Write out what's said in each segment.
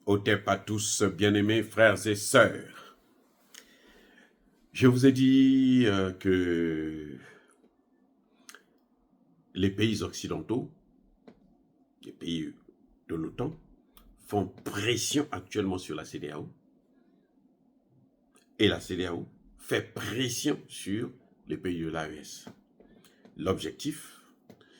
Otep à tous, bien-aimés frères et sœurs. Je vous ai dit que les pays occidentaux, les pays de l'OTAN, font pression actuellement sur la CEDEAO et la CEDEAO fait pression sur les pays de l'AES. L'objectif,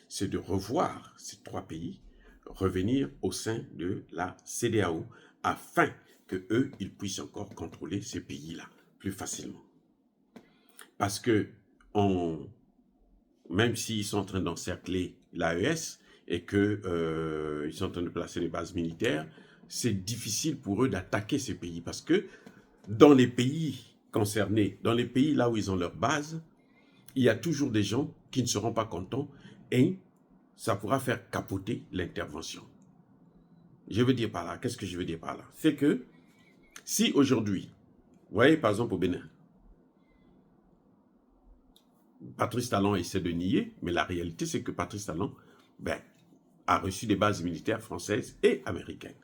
c'est de revoir ces trois pays revenir au sein de la CEDEAO afin que eux, ils puissent encore contrôler ces pays-là plus facilement. Parce que même s'ils sont en train d'encercler l'AES et qu'ils sont en train de placer des bases militaires, c'est difficile pour eux d'attaquer ces pays parce que dans les pays concernés, dans les pays là où ils ont leur base, il y a toujours des gens qui ne seront pas contents et ça pourra faire capoter l'intervention. Je veux dire par là, qu'est-ce que je veux dire par là? C'est que si aujourd'hui, vous voyez par exemple au Bénin, Patrice Talon essaie de nier, mais la réalité c'est que Patrice Talon a reçu des bases militaires françaises et américaines.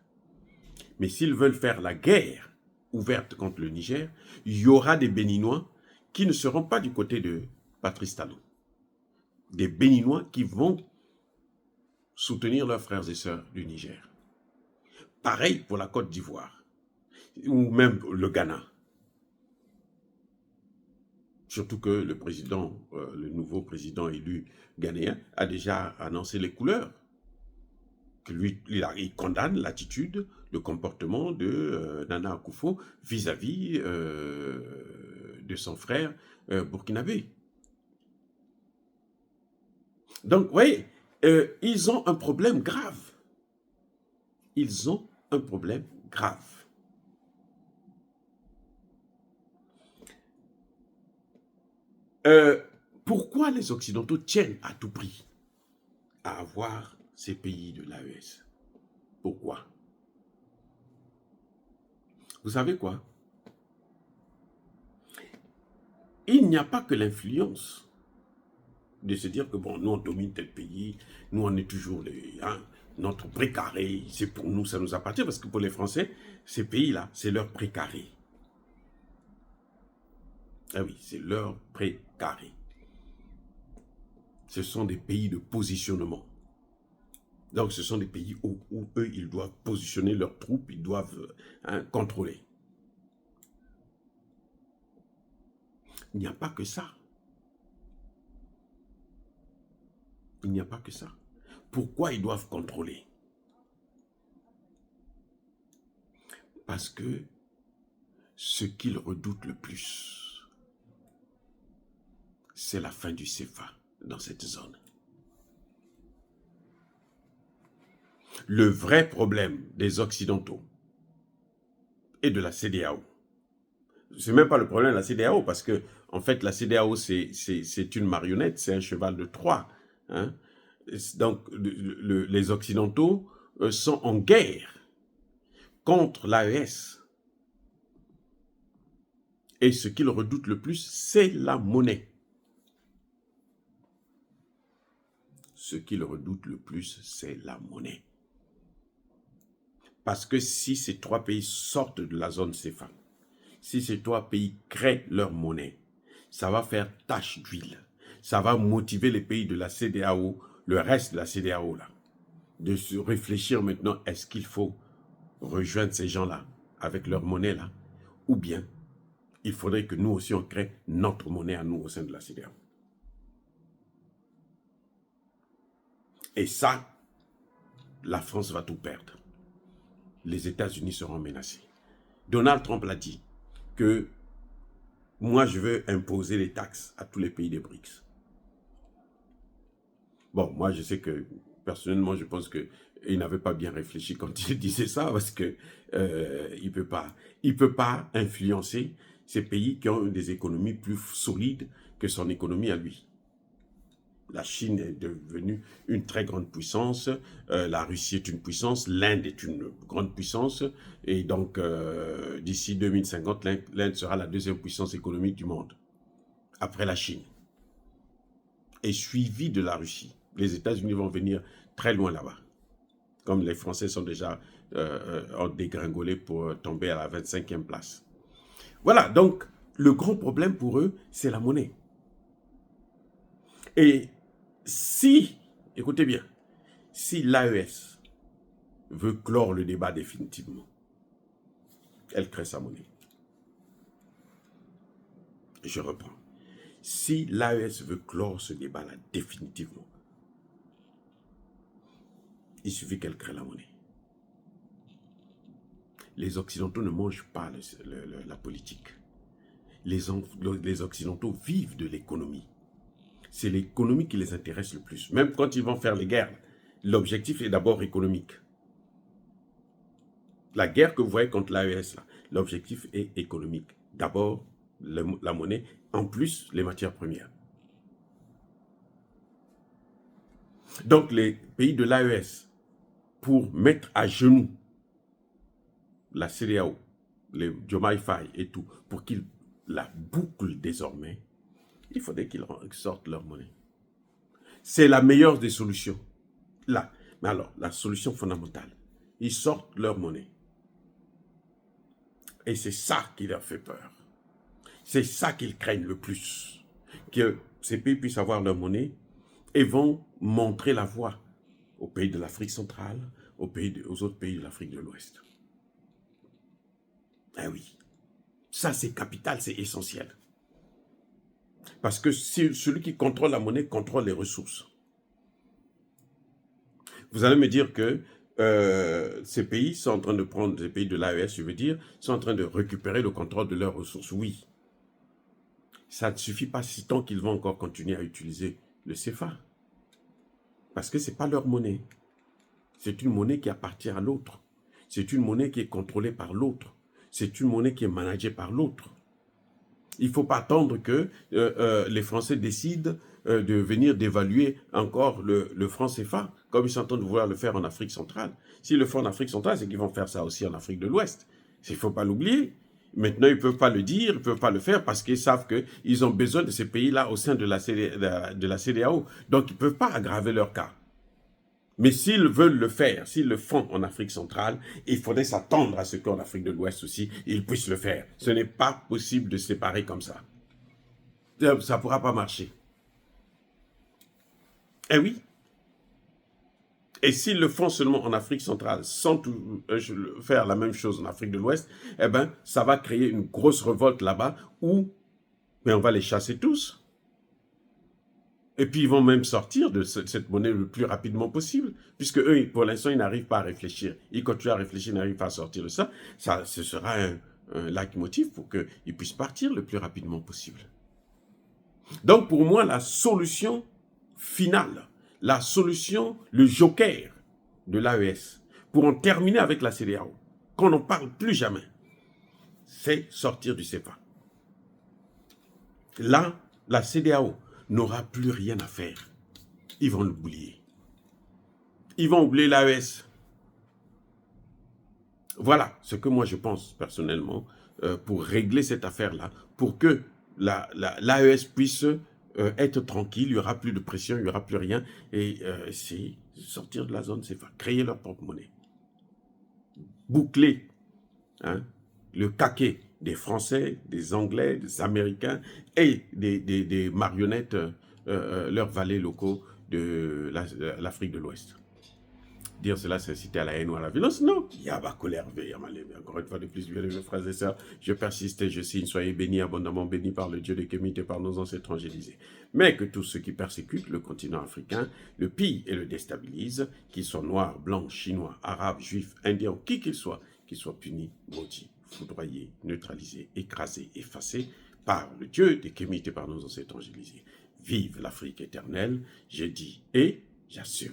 Mais s'ils veulent faire la guerre ouverte contre le Niger, il y aura des Béninois qui ne seront pas du côté de Patrice Talon. Des Béninois qui vont soutenir leurs frères et sœurs du Niger. Pareil pour la Côte d'Ivoire, ou même le Ghana. Surtout que le président, le nouveau président élu ghanéen a déjà annoncé les couleurs. Que lui, il condamne l'attitude, le comportement de Nana Akufo vis-à-vis de son frère burkinabé. Donc, vous voyez, ils ont un problème grave. Ils ont un problème grave. Pourquoi les Occidentaux tiennent à tout prix à avoir ces pays de l'AES? Pourquoi? Vous savez quoi? Il n'y a pas que l'influence de se dire que bon, nous on domine tel pays, nous on est toujours notre précaré, c'est pour nous, ça nous appartient, parce que pour les Français, ces pays-là, c'est leur précaré. Ah oui, c'est leur précaré. Ce sont des pays de positionnement. Donc ce sont des pays où eux, ils doivent positionner leurs troupes, ils doivent contrôler. Il n'y a pas que ça. Il n'y a pas que ça. Pourquoi ils doivent contrôler? Parce que ce qu'ils redoutent le plus, c'est la fin du CFA dans cette zone. Le vrai problème des Occidentaux et de la CEDEAO, c'est même pas le problème de la CEDEAO, parce que en fait la CEDEAO c'est une marionnette, c'est un cheval de Troie. Hein? Donc les Occidentaux sont en guerre contre l'AES. Et ce qu'ils redoutent le plus, c'est la monnaie. Ce qu'ils redoutent le plus, c'est la monnaie. Parce que si ces trois pays sortent de la zone CFA, si ces trois pays créent leur monnaie, ça va faire tache d'huile. Ça va motiver les pays de la CEDEAO, le reste de la CEDEAO, là, de se réfléchir maintenant, est-ce qu'il faut rejoindre ces gens-là avec leur monnaie, là, ou bien il faudrait que nous aussi on crée notre monnaie à nous au sein de la CEDEAO. Et ça, la France va tout perdre. Les États-Unis seront menacés. Donald Trump l'a dit, que moi je veux imposer les taxes à tous les pays des BRICS. Bon, moi je sais que, personnellement, je pense qu'il n'avait pas bien réfléchi quand il disait ça, parce que il peut pas influencer ces pays qui ont des économies plus solides que son économie à lui. La Chine est devenue une très grande puissance, la Russie est une puissance, l'Inde est une grande puissance, et donc d'ici 2050, l'Inde sera la deuxième puissance économique du monde, après la Chine, et suivie de la Russie. Les États-Unis vont venir très loin là-bas, comme les Français sont déjà ont dégringolé pour tomber à la 25e place. Voilà, donc le grand problème pour eux, c'est la monnaie. Et si, écoutez bien, si l'AES veut clore le débat définitivement, elle crée sa monnaie. Je reprends. Si l'AES veut clore ce débat-là définitivement, il suffit qu'elle crée la monnaie. Les Occidentaux ne mangent pas la politique. Les Occidentaux vivent de l'économie. C'est l'économie qui les intéresse le plus. Même quand ils vont faire les guerres, l'objectif est d'abord économique. La guerre que vous voyez contre l'AES, l'objectif est économique. D'abord, la monnaie, en plus, les matières premières. Donc, les pays de l'AES, pour mettre à genoux la CEDEAO, les Diomaye Faye et tout, pour qu'ils la bouclent désormais, il faudrait qu'ils sortent leur monnaie. C'est la meilleure des solutions. Là. Mais alors, la solution fondamentale, ils sortent leur monnaie. Et c'est ça qui leur fait peur. C'est ça qu'ils craignent le plus. Que ces pays puissent avoir leur monnaie et vont montrer la voie aux pays de l'Afrique centrale, aux autres pays de l'Afrique de l'Ouest. Ah oui, ça c'est capital, c'est essentiel. Parce que celui qui contrôle la monnaie contrôle les ressources. Vous allez me dire que ces pays sont en train de prendre, ces pays de l'AES, je veux dire, sont en train de récupérer le contrôle de leurs ressources. Oui. Ça ne suffit pas si tant qu'ils vont encore continuer à utiliser le CFA. Parce que ce n'est pas leur monnaie. C'est une monnaie qui appartient à l'autre. C'est une monnaie qui est contrôlée par l'autre. C'est une monnaie qui est managée par l'autre. Il ne faut pas attendre que les Français décident de venir dévaluer encore le franc CFA, comme ils sont en train de vouloir le faire en Afrique centrale. S'ils le font en Afrique centrale, c'est qu'ils vont faire ça aussi en Afrique de l'Ouest. Il ne faut pas l'oublier. Maintenant, ils ne peuvent pas le dire, ils ne peuvent pas le faire parce qu'ils savent qu'ils ont besoin de ces pays-là au sein de la CEDEAO. Donc, ils ne peuvent pas aggraver leur cas. Mais s'ils veulent le faire, s'ils le font en Afrique centrale, il faudrait s'attendre à ce qu'en Afrique de l'Ouest aussi, ils puissent le faire. Ce n'est pas possible de se séparer comme ça. Ça ne pourra pas marcher. Eh oui. Et s'ils le font seulement en Afrique centrale, sans faire la même chose en Afrique de l'Ouest, eh bien, ça va créer une grosse révolte là-bas où on va les chasser tous. Et puis, ils vont même sortir de cette monnaie le plus rapidement possible, puisque eux, pour l'instant, ils n'arrivent pas à réfléchir. Ils continuent à réfléchir, ils n'arrivent pas à sortir de ça. Ce sera un leitmotiv pour qu'ils puissent partir le plus rapidement possible. Donc, pour moi, la solution finale, la solution, le joker de l'AES, pour en terminer avec la CEDEAO, qu'on n'en parle plus jamais, c'est sortir du CFA. Là, la CEDEAO n'aura plus rien à faire. Ils vont l'oublier. Ils vont oublier l'AES. Voilà ce que moi je pense personnellement pour régler cette affaire-là, pour que l'AES puisse être tranquille, il n'y aura plus de pression, il n'y aura plus rien, et c'est sortir de la zone CFA, créer leur propre monnaie. Boucler le caquet des Français, des Anglais, des Américains et des marionnettes, leurs valets locaux de l'Afrique de l'Ouest. Dire cela, c'est inciter à la haine ou à la violence. Non. Yaba colère, encore une fois de plus, mes frères et sœurs, je persiste et je signe, soyez bénis, abondamment bénis par le Dieu de Kémite et par nos ancêtres angélisés. Mais que tous ceux qui persécutent le continent africain le pillent et le déstabilisent, qu'ils soient noirs, blancs, chinois, arabes, juifs, indiens, qui qu'ils soient punis, maudits, foudroyés, neutralisés, écrasés, effacés par le Dieu de Kémite et par nos ancêtres angélisés. Vive l'Afrique éternelle, je dis et j'assume.